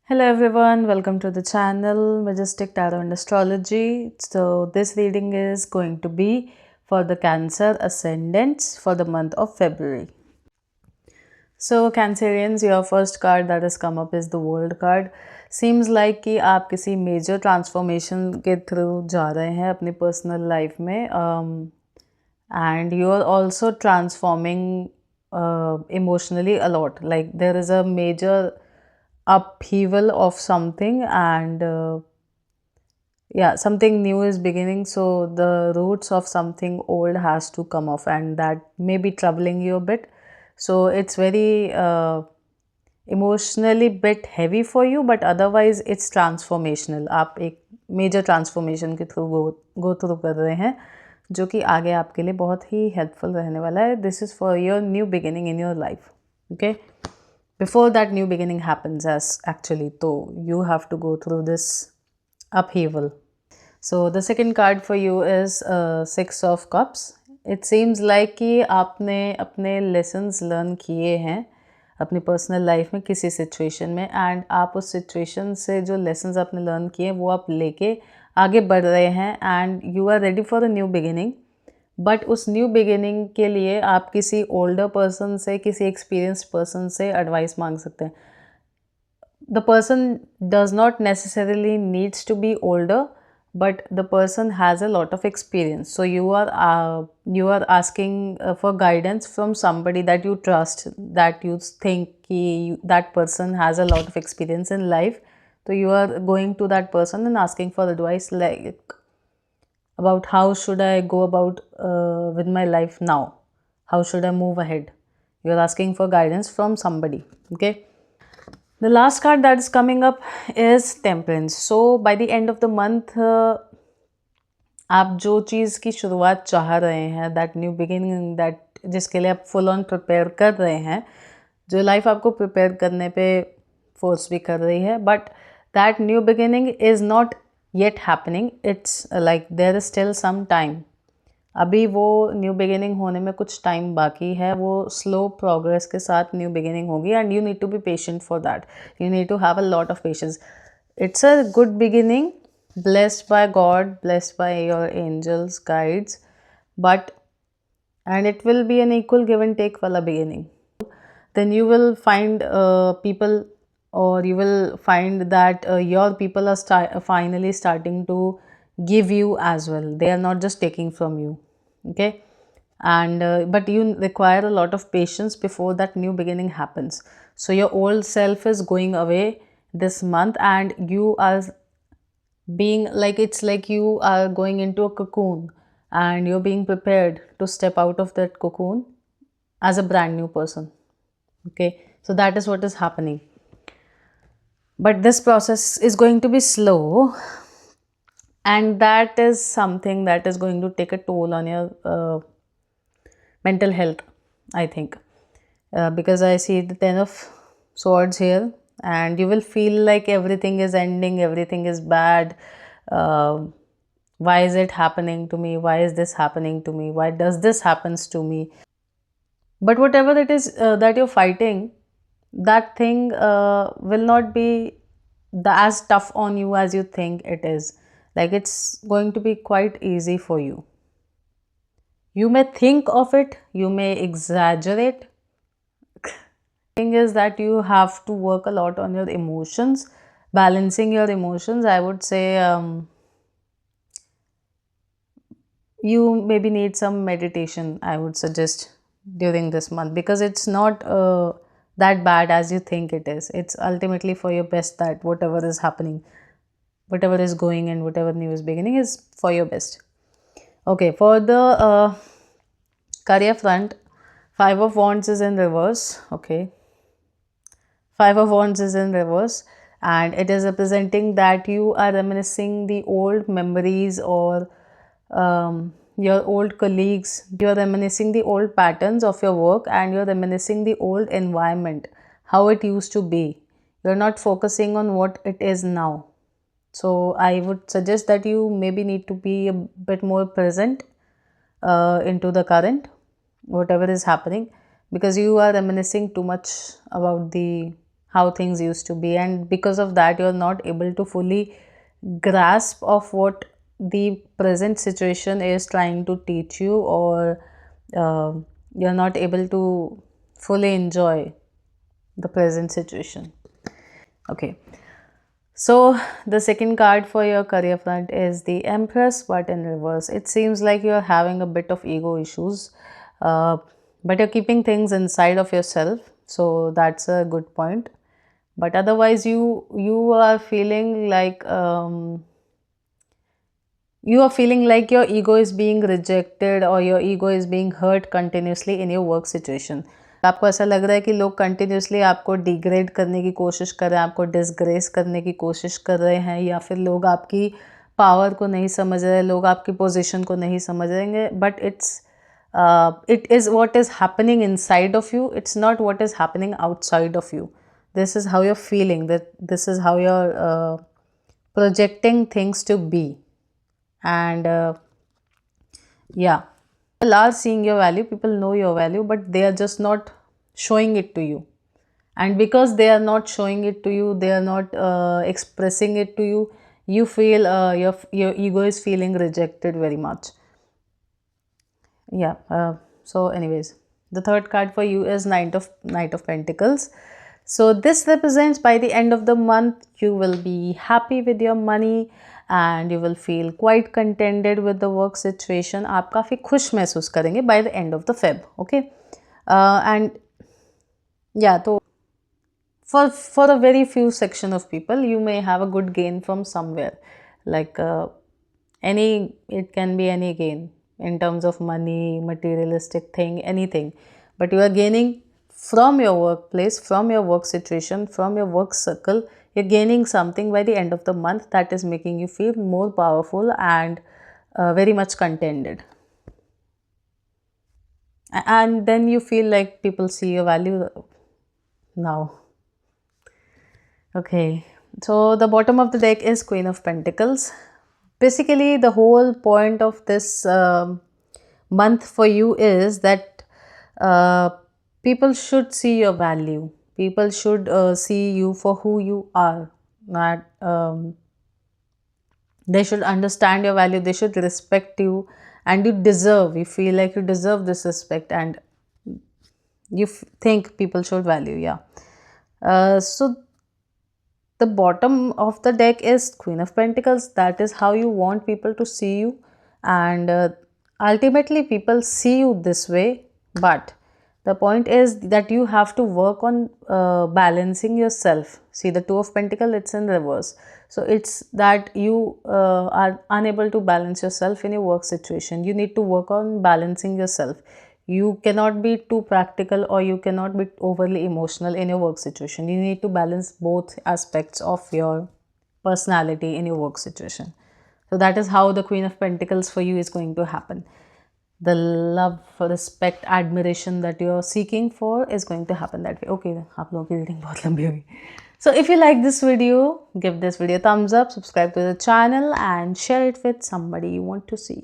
Hello everyone, welcome to the channel Majestic Tarot and Astrology. So this reading is going to be for the Cancer Ascendants for the month of February. So Cancerians, your first card that has come up is the World card. Seems like कि आप किसी major transformation के through जा रहे हैं अपनी personal life में and you are also transforming emotionally a lot. Like there is a major upheaval of something and yeah, something new is beginning, so the roots of something old has to come off and that may be troubling you a bit. So it's very emotionally bit heavy for you but otherwise it's transformational. आप एक major transformation के through go through कर रहे हैं जो कि आगे आपके लिए बहुत ही हेल्पफुल रहने वाला है. This is for your new beginning in your life. Okay, before that new beginning happens as actually, so you have to go through this upheaval. So the second card for you is Six of Cups. It seems like कि आपने अपने lessons learn किए हैं अपनी personal life में किसी situation में and आप उस सिचुएशन से जो लेसन्स आपने लर्न किए वो आप लेके आगे बढ़ रहे हैं and you are ready for a new beginning. But उस न्यू बिगिनिंग के लिए आप किसी ओल्डर पर्सन से, किसी एक्सपीरियंस्ड पर्सन से एडवाइस मांग सकते हैं. The person does not necessarily needs to be older, but the person has a lot of experience, so you are asking for guidance from somebody that you trust, that you think that person has a lot of experience in life. So you are going to that person and asking for advice, like about how should I go about with my life now, how should I move ahead. You are asking for guidance from somebody. Okay, the last card that is coming up is Temperance. So by the end of the month, आप जो चीज़ की शुरुआत चाह रहे हैं, that new beginning, that जिसके लिए आप फुल ऑन प्रिपेयर कर रहे हैं, जो लाइफ आपको प्रिपेयर करने पे फोर्स भी कर रही है, but that new beginning is not yet happening. It's like there is still some time. अभी वो न्यू बिगिनिंग होने में कुछ टाइम बाकी है. वो स्लो प्रोग्रेस के साथ न्यू बिगिनिंग होगी and you need to be patient for that. You need to have a lot of patience. It's a good beginning, blessed by God, blessed by your angels, guides, but and it will be an equal give and take wala beginning. Then you will find people, or you will find that your people are finally starting to give you as well. They are not just taking from you. Okay, and but you require a lot of patience before that new beginning happens. So your old self is going away this month and you are being like, it's like you are going into a cocoon and you're being prepared to step out of that cocoon as a brand new person. Okay, so that is what is happening, but this process is going to be slow and that is something that is going to take a toll on your mental health, I think, because I see the Ten of Swords here and you will feel like everything is ending, everything is bad. uh, why is it happening to me, why is this happening to me, why does this happens to me. But whatever it is that you're fighting, that thing will not be as tough on you as you think it is. Like it's going to be quite easy for you. You may think of it, you may exaggerate. Thing is that you have to work a lot on your emotions, balancing your emotions. I would say you maybe need some meditation, I would suggest, during this month, because it's not that bad as you think it is. It's ultimately for your best, that whatever is happening, whatever is going and whatever new is beginning is for your best. Okay, for the career front, Five of Wands is in reverse. Okay, Five of Wands is in reverse and it is representing that you are reminiscing the old memories or your old colleagues. You are reminiscing the old patterns of your work and you are reminiscing the old environment, how it used to be. You are not focusing on what it is now. So I would suggest that you maybe need to be a bit more present into the current, whatever is happening, because you are reminiscing too much about the how things used to be, and because of that you're not able to fully grasp of what the present situation is trying to teach you, or uh, you're not able to fully enjoy the present situation. Okay, so the second card for your career front is the Empress, but in reverse. It seems like you're having a bit of ego issues, uh, but you're keeping things inside of yourself, so that's a good point. But otherwise you are feeling like your ego is being rejected, or your ego is being hurt continuously in your work situation. आपको ऐसा लग रहा है कि लोग continuously आपको degrade करने की कोशिश कर रहे हैं, आपको डिसग्रेस करने की कोशिश कर रहे हैं, या फिर लोग आपकी पावर को नहीं समझ रहे, लोग आपकी पोजीशन को नहीं समझ रहे, but it is what is happening inside of you, it's not what is happening outside of you. This is how you're feeling, that this is how you're projecting things to be. And yeah, people are seeing your value, people know your value, but they are just not showing it to you. And because they are not showing it to you, they are not expressing it to you, you feel your ego is feeling rejected very much. Yeah, so anyways, the third card for you is Knight of Pentacles. So this represents, by the end of the month you will be happy with your money and you will feel quite contented with the work situation. आप काफ़ी खुश महसूस करेंगे by the end of the Feb. Okay, and yeah, तो for a very few section of people you may have a good gain from somewhere, like it can be any gain in terms of money, materialistic thing, anything, but you are gaining from your workplace, from your work situation, from your work circle. You're gaining something by the end of the month that is making you feel more powerful and very much contented. And then you feel like people see your value now. Okay, so the bottom of the deck is Queen of Pentacles. Basically, the whole point of this month for you is that people should see your value. People should see you for who you are. Not they should understand your value. They should respect you, and you feel like you deserve this respect, and you think people should value. Yeah. So the bottom of the deck is Queen of Pentacles. That is how you want people to see you, and ultimately people see you this way, but the point is that you have to work on balancing yourself. See, the Two of Pentacles, it's in reverse, so it's that you are unable to balance yourself in your work situation. You need to work on balancing yourself. You cannot be too practical, or you cannot be overly emotional in your work situation. You need to balance both aspects of your personality in your work situation. So that is how the Queen of Pentacles for you is going to happen. The love, respect, admiration that you are seeking for is going to happen that way. Okay, आप लोगों की reading बहुत लंबी होगी. So if you like this video, give this video a thumbs up, subscribe to the channel and share it with somebody you want to see.